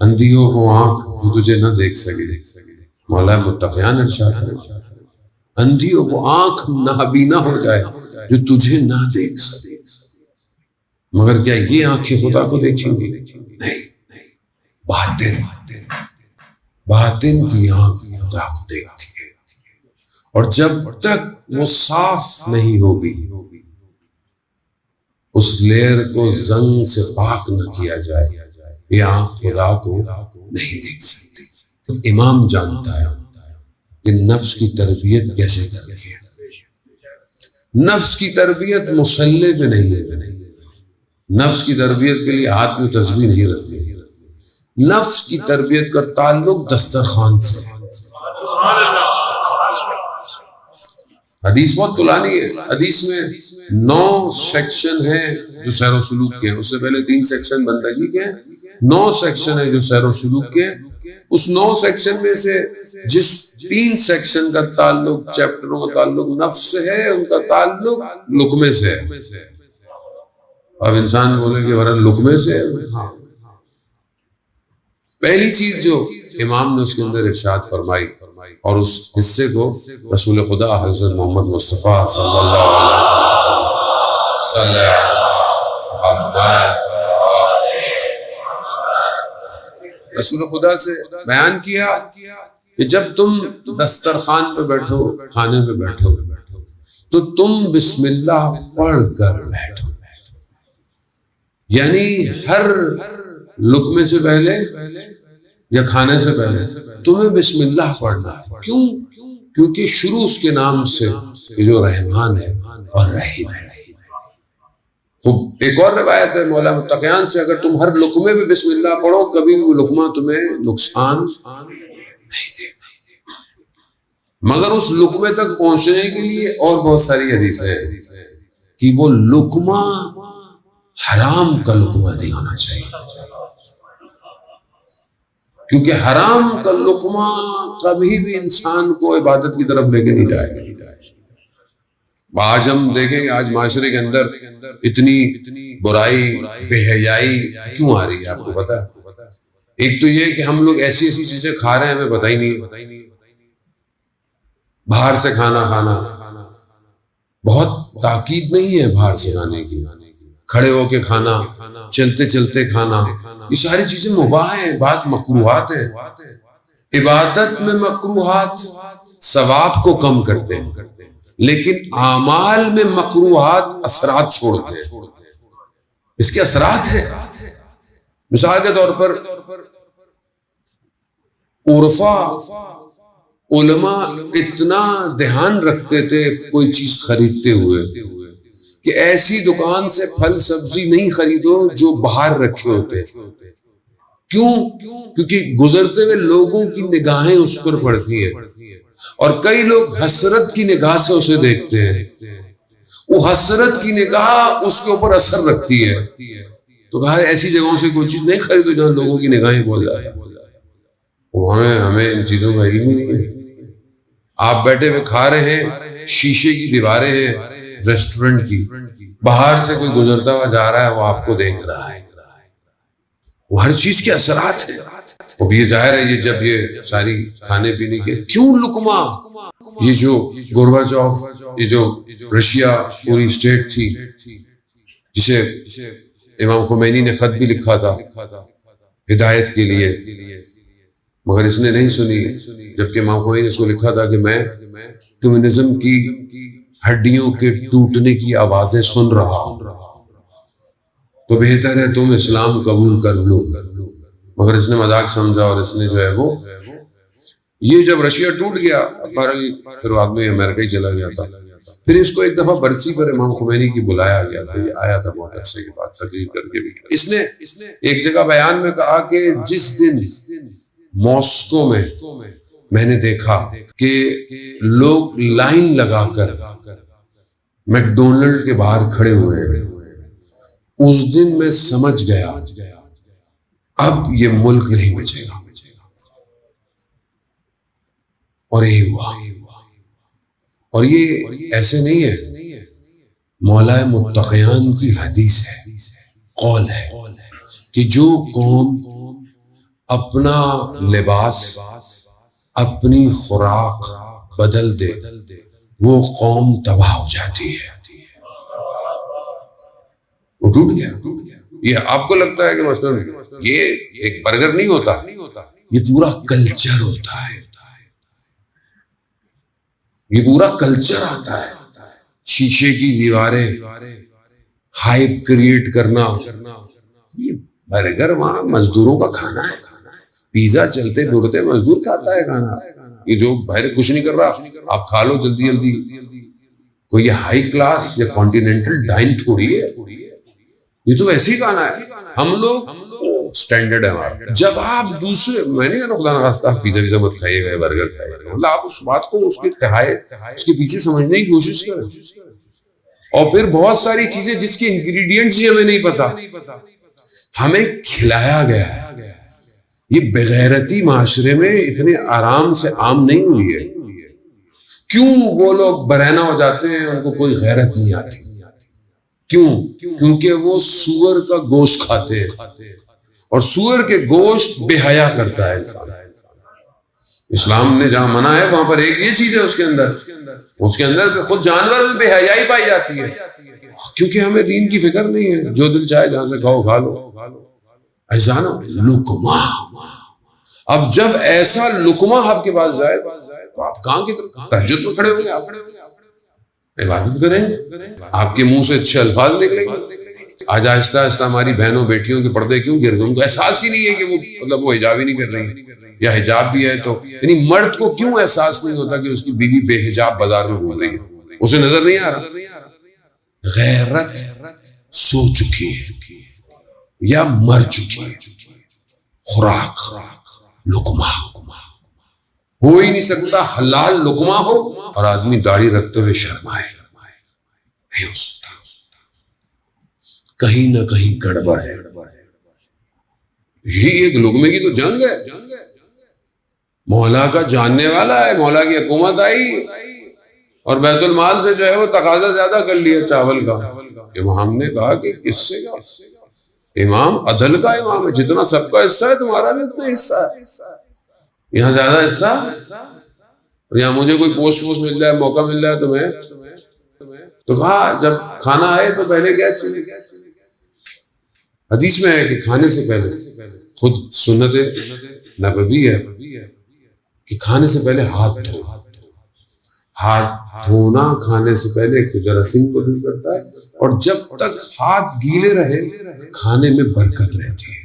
अंधी हो वो आंख जो तुझे न देख सके। मौला मुत्तक़ियान इरशाद फरमाते हैं, अंधी हो वो आंख नाबीना हो जाए जो तुझे ना देख सके। मगर क्या ये आंखें खुदा को देखेंगी? नहीं, बातिन बातिन की आंख खुदा को देखती है। और जब तक वो साफ नहीं होगी, उस लेयर को जंग से पाक न किया जाए, ये आंख खुदा को नहीं देख सकती। तो इमाम जानता है कि नफ्स की तरबियत कैसे करनी है। नफ्स की तरबियत मुसल्ले पे नहीं है। नफ्स की तरबियत के लिए हाथ में तस्बीह नहीं रखनी है। नफ्स की तरबियत का ताल्लुक दस्तरखान से। हदीस बहुत पुरानी है। हदीस में 9 सेक्शन है जो सैर सुलूक के हैं। उससे पहले 3 सेक्शन बंदगी के हैं, 9 सेक्शन है जो सैर सुलूक के हैं। उस 9 सेक्शन में से जिस 3 सेक्शन का ताल्लुक, चैप्टरों का ताल्लुक नफ्स से है, उनका ताल्लुक लुकमे से है। अब इंसान बोले कि हमारा लुकमे से है। हाँ। पहली चीज जो इमाम ने उसके अंदर इरशाद फरमाई और उस हिस्से को रसूल खुदा हज़रत मोहम्मद मुस्तफ़ा सल्लल्लाहु अलैहि वसल्लम रसूल खुदा से बयान किया कि जब तुम दस्तरखान पे बैठो, खाने पे बैठो, तो तुम बिस्मिल्लाह पढ़ कर बैठो। यानी हर लुकमे से पहले या खाने से पहले तुम्हें बिस्मिल्लाह पढ़ना है। क्यों? क्योंकि शुरू उसके नाम से जो रहमान है और रहीम है। एक और रिवायत है मौला मुत्तक़ियान से, अगर तुम हर लुकमे में बिस्मिल्लाह पढ़ो, कभी वो लुकमा तुम्हें नुकसान नहीं देगा। मगर उस लुकमे तक पहुंचने के लिए और बहुत सारी हदीसें हैं कि वो लुकमा हराम का लुकमा नहीं होना चाहिए, क्योंकि हराम का लुकमा कभी भी इंसान को इबादत की तरफ लेके नहीं जाएगा। आज हम देखेंगे, आज माशरे के अंदर इतनी बुराई, बेहयाई क्यों आ रही है, आपको पता है? एक तो ये कि हम लोग ऐसी ऐसी चीजें खा रहे हैं, हमें पता ही नहीं। बाहर से खाना खाना, बहुत ताकीद नहीं है बाहर से खाने की। खड़े होके खाना, चलते चलते खाना, ये सारी चीजें मुबाह हैं, बात मकरूहात है। इबादत में मकरूहात सवाब को कम करते हैं, लेकिन आमाल में मकरूहात असरात छोड़ते हैं। इसके असरात है। मिसाल के तौर पर उर्फा उलमा इतना ध्यान रखते थे कोई चीज खरीदते हुए कि ऐसी दुकान से फल सब्जी नहीं खरीदो जो बाहर रखे होते। क्यों? क्योंकि गुजरते हुए लोगों की निगाहें उस पर पड़ती है और कई लोग हसरत की निगाह से उसे देखते हैं। वो हसरत की निगाह उसके ऊपर असर रखती है। तो कहा ऐसी जगहों से कोई चीज नहीं खरीदो जहां लोगों की निगाहें बहुत ज्यादा। हमें इन चीजों का इल्म ही नहीं है। आप बैठे हुए खा रहे हैं, शीशे की दीवारें हैं रेस्टोरेंट की, बाहर से कोई गुजरता हुआ जा रहा है, वो आपको देख रहा है। वो हर चीज के असरात है। अब ये जाहिर है, ये जब ये सारी खाने पीने के क्यों लुकमा, ये जो गोरबाचोव, ये जो रशिया पूरी स्टेट थी जिसे इमाम खुमैनी ने खत भी लिखा था हिदायत के लिए, मगर इसने नहीं सुनी। जबकि इमाम खुमैनी ने इसको लिखा था कि मैं कम्युनिज्म की हड्डियों के टूटने की आवाजें सुन रहा हूं, तो बेहतर है तुम इस्लाम कबूल कर लो। मगर इसने मजाक समझा और इसने जो है वो ये जब रशिया टूट गया, फिर बाद में अमेरिका ही चला गया था। फिर इसको एक दफा बरसी पर इमाम खुमैनी की बुलाया गया था। ये आया था बहुत अरसे के बाद तकरीर करके भी। इसने एक जगह बयान में कहा कि जिस दिन मॉस्को में मैंने देखा कि लोग लाइन लगाकर मैकडोनल्ड के बाहर खड़े हुए हैं, उस दिन मैं समझ गया अब ये मुल्क नहीं बचेगा। और ये हुआ। और ये ऐसे नहीं है, मौला मुत्तक़ियान की हदीस है, कौल है कि जो कौम अपना लिबास, अपनी खुराक बदल दे, वो कौम तबाह हो जाती है। वो टूट गया। ये आपको लगता है कि मसलन ये एक बर्गर नहीं होता, ये पूरा कल्चर होता है, ये पूरा कल्चर आता है। शीशे की दीवारें, हाइप क्रिएट करना, ये बर्गर वहां मजदूरों का खाना है। पिज्जा चलते बुरते मजदूर खाता है खाना, ये जो बाहर कुछ नहीं कर रहा, आप खा लो जल्दी जल्दी। कोई ये हाई क्लास या कॉन्टिनेंटल डाइन थोड़ी है, ये तो वैसे ही खाना है। हम लोग स्टैंडर्ड है हमारा। जब आप दूसरे, मैंने कहा खुदा ना खास्ता पिज्जा विज़ा मत खाइएगा, बर्गर खाइएगा, मतलब आप उस बात को उसके तहाए उसके पीछे समझने की कोशिश करें। और फिर बहुत सारी चीजें जिसके इंग्रेडिएंट्स ही हमें नहीं पता, हमें खिलाया गया है। ये बेगैरती माशरे में इतने आराम से आम नहीं हुई है। क्यों वो लोग बरहना हो जाते हैं, उनको कोई गैरत नहीं आती? क्यों? क्योंकि वो सूअर का गोश्त खाते हैं, और सूअर के गोश्त बेहया करता है इंसान। इस्लाम ने जहां मना है वहां पर एक ये चीज है, उसके अंदर खुद जानवर में बेहयाई पाई जाती है, क्योंकि हमें दीन की फिक्र नहीं है। जो दिल चाहे जहां से खाओ खा लो। ऐसा ना लुकमा, अब जब ऐसा लुकमा आपके पास जाए तो आप कहां की तहज्जुद में खड़े होंगे, आप इबादत करेंगे, आपके मुंह से अच्छे अल्फाज निकलेंगे। आज आहिस्ता आहिस्ता हमारी बहनों बेटियों के पर्दे क्यों गिर गए? उनको एहसास ही नहीं है कि वो मतलब वो हिजाब ही नहीं कर रही, या हिजाब भी है तो, यानी मर्द को क्यों एहसास नहीं होता कि उसकी बीवी बेहिजाब बाजार में घूम रही है, उसे नजर नहीं आ रहा। गैरत सो चुकी है या मर चुकी है। खुराक लुकमा हो ही नहीं सकता, हलाल लुकमा हो और आदमी दाढ़ी रखते हुए शर्माए, नहीं हो सकता। कहीं ना कहीं गड़बड़ है। यही एक लुकमे की तो जंग है। मौला का जानने वाला है, मौला की हुकूमत आई और बैतुल माल से जो है वो तकाजा ज्यादा कर लिया चावल का। इमाम ने कहा कि किससे का? इमाम अदल का इमाम है, जितना सबका हिस्सा है तुम्हारा भी उतना हिस्सा है, यहाँ ज्यादा हिस्सा। और यहाँ मुझे कोई पोस्ट वोस्ट मिल जाए, मौका मिल जाए तुम्हें, तो कहा जब खाना आए तो पहले क्या चाहिए? हदीस में है कि खाने से पहले, खुद सुन्नत नबवी है कि खाने से पहले हाथ धो। हाथ धोना खाने से पहले एक तो जरासीम को दूर करता है, और जब तक हाथ गीले रहे खाने में बरकत रहती है।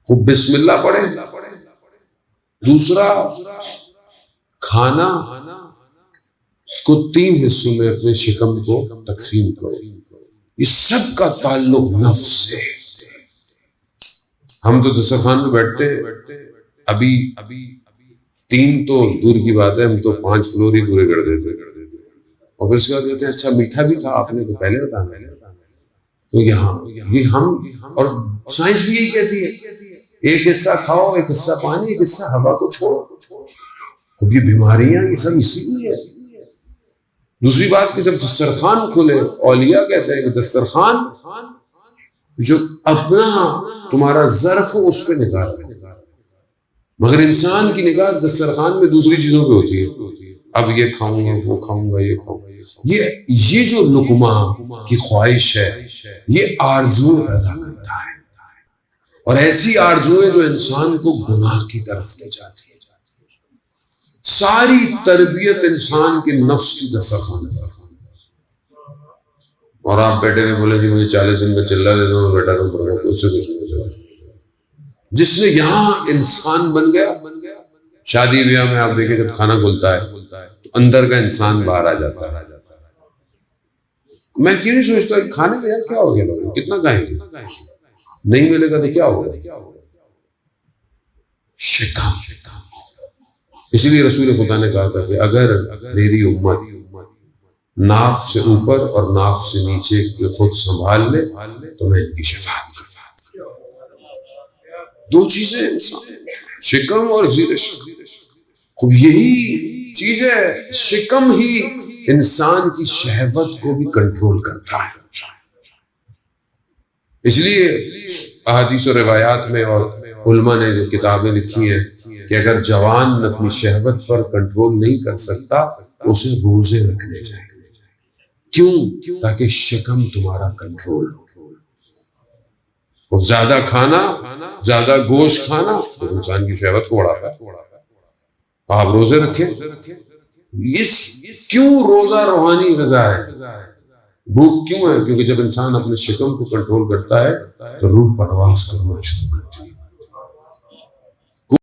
खूब बिस्मिल्लाह पढ़े। दूसरा, खाना को 3 हिस्सों में अपने शिकम को तकसीम करो। इस सब का ताल्लुक नफ्स से। हम तो दस्तरखान में बैठते अभी 3 तो दूर की बात है, हम तो 5 फ्लोर ही पूरे कर देते, और फिर उसके बाद कहते हैं अच्छा मीठा भी था आपने तो पहले बताया। तो यहाँ ये हम, और साइंस भी यही कहती है, एक हिस्सा खाओ, एक हिस्सा पानी, एक हिस्सा हवा को छोड़ो। अब ये बीमारियां ये सब इसीलिए है। दूसरी बात कि जब दस्तरखान खुले, औलिया कहते हैं कि दस्तरखान जो अपना तुम्हारा ज़र्फ हो उस पर निगाह रहे, मगर इंसान की निगाह दस्तरखान में दूसरी चीजों पे होती है। अब ये खाऊंगा, वो खाऊंगा, ये खाऊंगा। ये जो लुकमा की ख्वाहिश है, ये आरज़ू पैदा करता है, और ऐसी आरज़ुएं जो इंसान को गुनाह की तरफ ले जाती है। सारी तरबियत इंसान के नफ्स की दस्तरखान है। और आप बेटे में बोले कि मुझे 40 दिन का चिल्ला दे दो, बेटा ना पड़ेगा, उससे कुछ नहीं चला। जिसने यहाँ इंसान बन गया, शादी ब्याह में आप देखें जब खाना खुलता है तो अंदर का इंसान बाहर आ जाता है। मैं क्यों नहीं सोचता खाने का यार क्या हो गया, लोग कितना खाएंगे, नहीं मिलेगा तो क्या होगा? शिकम। इसलिए रसूल खुदा ने कहा था कि अगर मेरी उम्मत नाफ से ऊपर और नाफ से नीचे के खुद संभाल ले तो मैं इनकी शफाअत करूंगा। 2 चीजें, शिकम और ज़ीरश। खूब यही चीज है, शिकम ही इंसान की शहवत को भी कंट्रोल करता है। इसलिए अहादीस और रिवायात में और उलमा ने जो किताबें लिखी हैं कि अगर जवान अपनी शहवत पर कंट्रोल नहीं कर सकता तो उसे रोजे रखने चाहिए। क्यों? ताकि शिकम तुम्हारा कंट्रोल हो। ज्यादा खाना, ज्यादा गोश्त खाना तो इंसान की शहवत को बढ़ाता है। आप रोजे रखें। इस क्यों रोजा रूहानी ग़िज़ा है? भूख क्यों है? क्योंकि जब इंसान अपने शिकम को कंट्रोल करता है तो रूह परवास करना शुरू करती है।